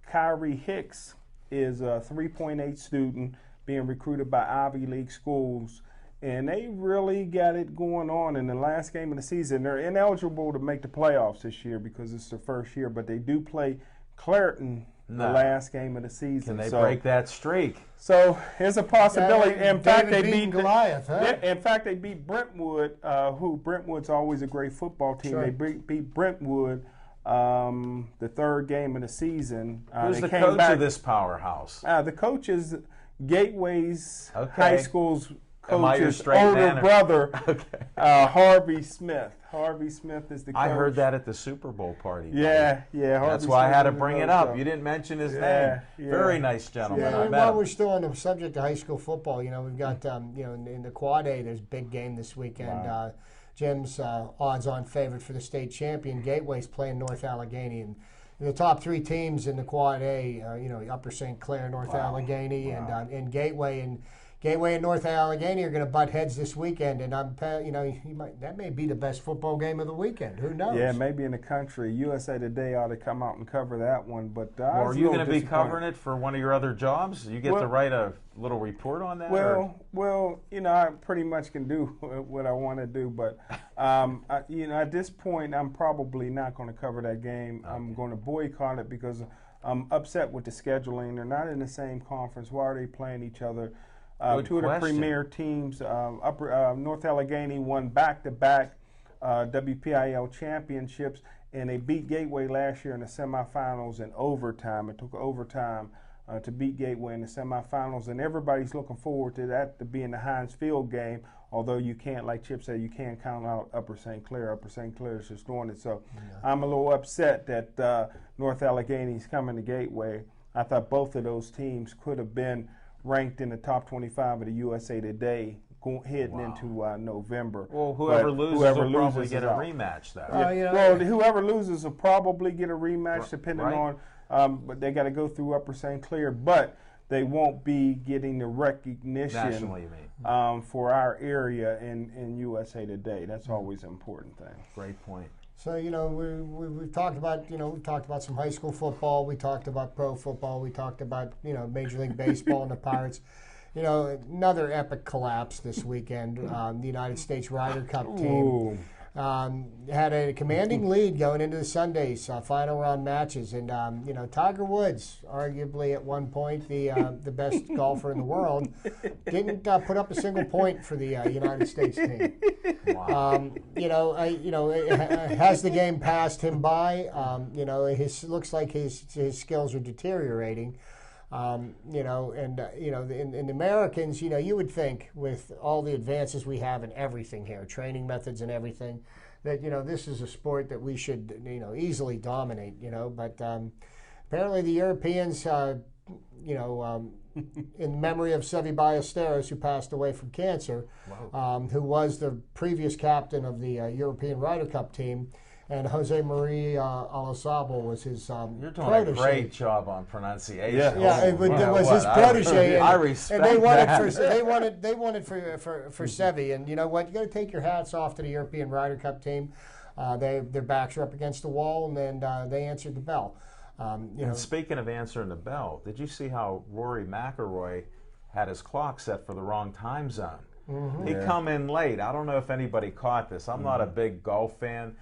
Kyrie Hicks, is a 3.8 student being recruited by Ivy League schools. And they really got it going on in the last game of the season. They're ineligible to make the playoffs this year because it's their first year, but they do play Clareton the last game of the season. Can they break that streak? So there's a possibility. In fact, they beat Goliath. Huh? In fact, they beat Brentwood, who Brentwood's always a great football team. Sure. They beat Brentwood the third game of the season. Who's the coach of this powerhouse? The coach is Gateway's Okay. high school's Am I your coach's straight older man or- brother, Okay. Harvey Smith. Harvey Smith is the coach. I heard that at the Super Bowl party. Yeah, yeah. That's Harvey why I Smith had to is the bring it coach, up. so. You didn't mention his Yeah, name. yeah. Very nice gentleman. Yeah, I and met while him. we're still on the subject of high school football, we've got in the Quad A, there's a big game this weekend. Wow. Jim's odds-on favorite for the state champion. Gateway's playing North Allegheny, and the top three teams in the Quad A, Upper St. Clair, North Allegheny, and Gateway. And Gateway and North Allegheny are going to butt heads this weekend, and that may be the best football game of the weekend. Who knows? Yeah, maybe in the country. USA Today ought to come out and cover that one. But Are you going to be covering it for one of your other jobs? You get to write a little report on that? Well, I pretty much can do what I want to do, but at this point, I'm probably not going to cover that game. Okay. I'm going to boycott it because I'm upset with the scheduling. They're not in the same conference. Why are they playing each other? Two of the premier teams, North Allegheny won back-to-back WPIL championships, and they beat Gateway last year in the semifinals in overtime. It took overtime to beat Gateway in the semifinals, and everybody's looking forward to that to be in the Heinz Field game, although you can't, like Chip said, you can't count out Upper St. Clair. Upper St. Clair is just doing it. So I'm a little upset that North Allegheny's coming to Gateway. I thought both of those teams could have been ranked in the top 25 of the USA Today heading into November. Well, whoever loses will probably get a rematch, though. Well, whoever loses will probably get a rematch, depending on. But they got to go through Upper St. Clair, but they won't be getting the recognition nationally, you mean. For our area in USA Today. That's always an important thing. Great point. So we've talked about some high school football. We talked about pro football. We talked about Major League Baseball and the Pirates. Another epic collapse this weekend. The United States Ryder Cup team had a commanding lead going into the Sunday's final round matches, and Tiger Woods, arguably at one point the best golfer in the world, didn't put up a single point for the United States team. Wow. Has the game passed him by? Looks like his skills are deteriorating. And the Americans, you would think with all the advances we have in everything here, training methods and everything, that, this is a sport that we should, easily dominate, but apparently the Europeans, in memory of Seve Ballesteros, who passed away from cancer, who was the previous captain of the European Ryder Cup team, and Jose Maria Olazabal was his You're doing protege. a great job on pronunciation. Yeah, it was his protege. I respect and they wanted that. they wanted for Seve, and you know what? You got to take your hats off to the European Ryder Cup team. Their backs are up against the wall, and then they answered the bell. And speaking of answering the bell, did you see how Rory McIlroy had his clock set for the wrong time zone? Mm-hmm. He come in late. I don't know if anybody caught this. I'm not a big golf fan,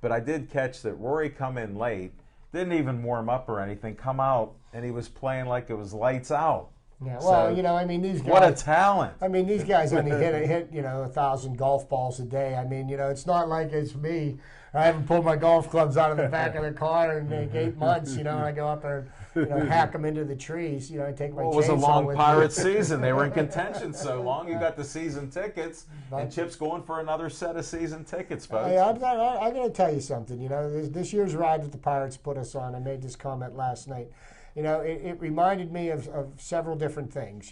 but I did catch that Rory come in late, didn't even warm up or anything, come out, and he was playing like it was lights out. Yeah, well, So, these guys. What a talent. These guys only hit 1,000 golf balls a day. It's not like it's me. I haven't pulled my golf clubs out of the back of the car in 8 months, and I go up there and hack them into the trees. I take my chainsaw. It was a long with Pirate me. season. They were in contention so long. You got the season tickets, and Chip's going for another set of season tickets, folks. I'm going to tell you something. This year's ride that the Pirates put us on, I made this comment last night. It reminded me of several different things.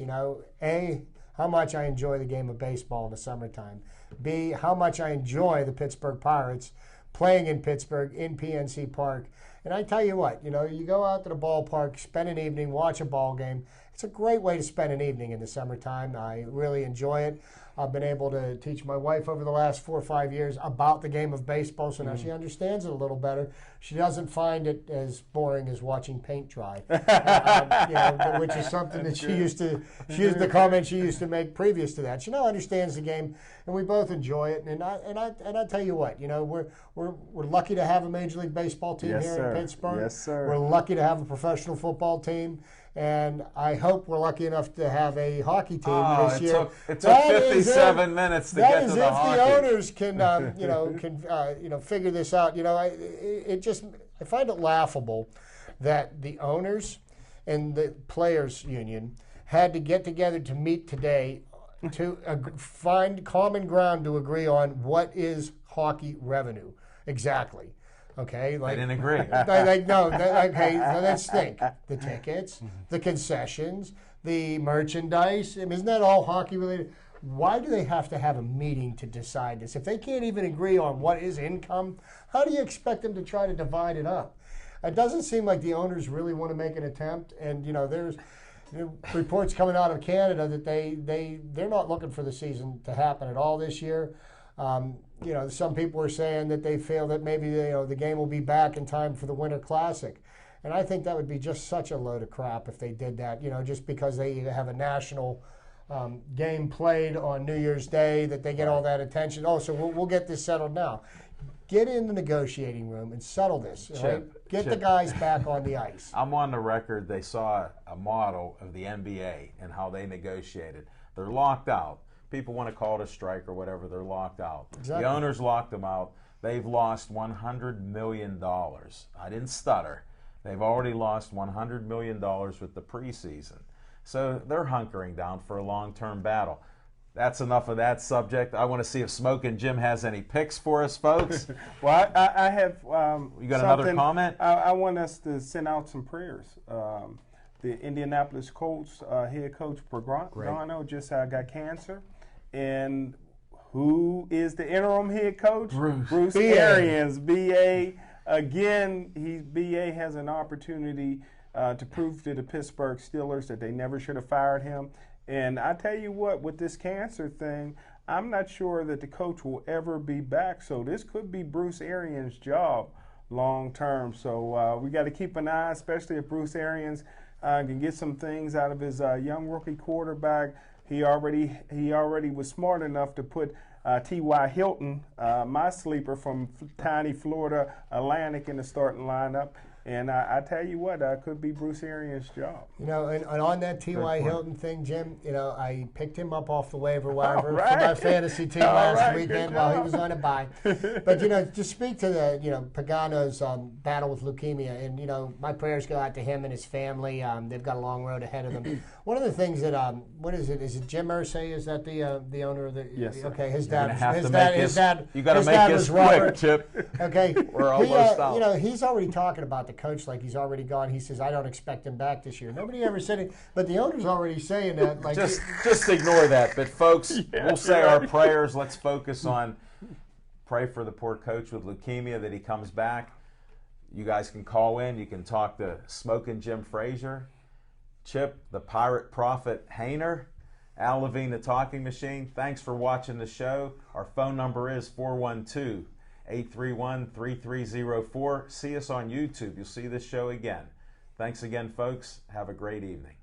A, how much I enjoy the game of baseball in the summertime. B, how much I enjoy the Pittsburgh Pirates playing in Pittsburgh in PNC Park. And I tell you what, you go out to the ballpark, spend an evening, watch a ball game. It's a great way to spend an evening in the summertime. I really enjoy it. I've been able to teach my wife over the last 4 or 5 years about the game of baseball, so now she understands it a little better. She doesn't find it as boring as watching paint dry, which is something that she used the comment she used to make previous to that. She now understands the game, and we both enjoy it. And I tell you what, we're lucky to have a Major League Baseball team here in Pittsburgh. Yes, sir. We're lucky to have a professional football team. And I hope we're lucky enough to have a hockey team this year. It took 57 minutes to get to the hockey. That is if the owners can figure this out. I find it laughable that the owners and the players union had to get together to meet today to find common ground to agree on what is hockey revenue exactly. Okay, I didn't agree. Let's think. The tickets, the concessions, the merchandise. Isn't that all hockey related? Why do they have to have a meeting to decide this? If they can't even agree on what is income, how do you expect them to try to divide it up? It doesn't seem like the owners really want to make an attempt. And there's reports coming out of Canada that they're not looking for the season to happen at all this year. Some people are saying that they feel that maybe the game will be back in time for the Winter Classic. And I think that would be just such a load of crap if they did that, just because they have a national game played on New Year's Day, that they get all that attention. Oh, so we'll get this settled now. Get in the negotiating room and settle this. Right? Get the guys back on the ice. I'm on the record. They saw a model of the NBA and how they negotiated. They're locked out. People want to call it a strike or whatever. They're locked out. Exactly. The owners locked them out. They've lost $100 million. I didn't stutter. They've already lost $100 million with the preseason. So they're hunkering down for a long-term battle. That's enough of that subject. I want to see if Smokin' Jim has any picks for us, folks. Well, I have. You got another comment? I want us to send out some prayers. The Indianapolis Colts head coach Pagano just got cancer. And who is the interim head coach? Bruce Arians, BA. Again, BA has an opportunity to prove to the Pittsburgh Steelers that they never should have fired him. And I tell you what, with this cancer thing, I'm not sure that the coach will ever be back. So this could be Bruce Arians' job long term. So we got to keep an eye, especially if Bruce Arians can get some things out of his young rookie quarterback. He already was smart enough to put T.Y. Hilton, my sleeper from tiny Florida Atlantic, in the starting lineup. And I tell you what, could be Bruce Arians' job. And on that T.Y. Hilton thing, Jim, I picked him up off the waiver wire for my fantasy team last weekend while he was on a bye. But, to speak to the, Pagano's battle with leukemia, and, my prayers go out to him and his family. They've got a long road ahead of them. One of the things that, what is it? Is it Jim Irsay? Is that the owner of the? Yes, sir. Okay, his You dad. got to make this quick, Chip. Okay. We're almost out. He's already talking about the coach like he's already gone. He says, I don't expect him back this year. Nobody ever said it, but the owner's already saying that. Like, just ignore that. But folks, we'll say our prayers. Let's focus on pray for the poor coach with leukemia that he comes back. You guys can call in. You can talk to Smokin' Jim Frazier, Chip, the Pirate Prophet Hayner, Al Levine, the Talking Machine. Thanks for watching the show. Our phone number is 412-831-3304. See us on YouTube. You'll see this show again. Thanks again, folks. Have a great evening.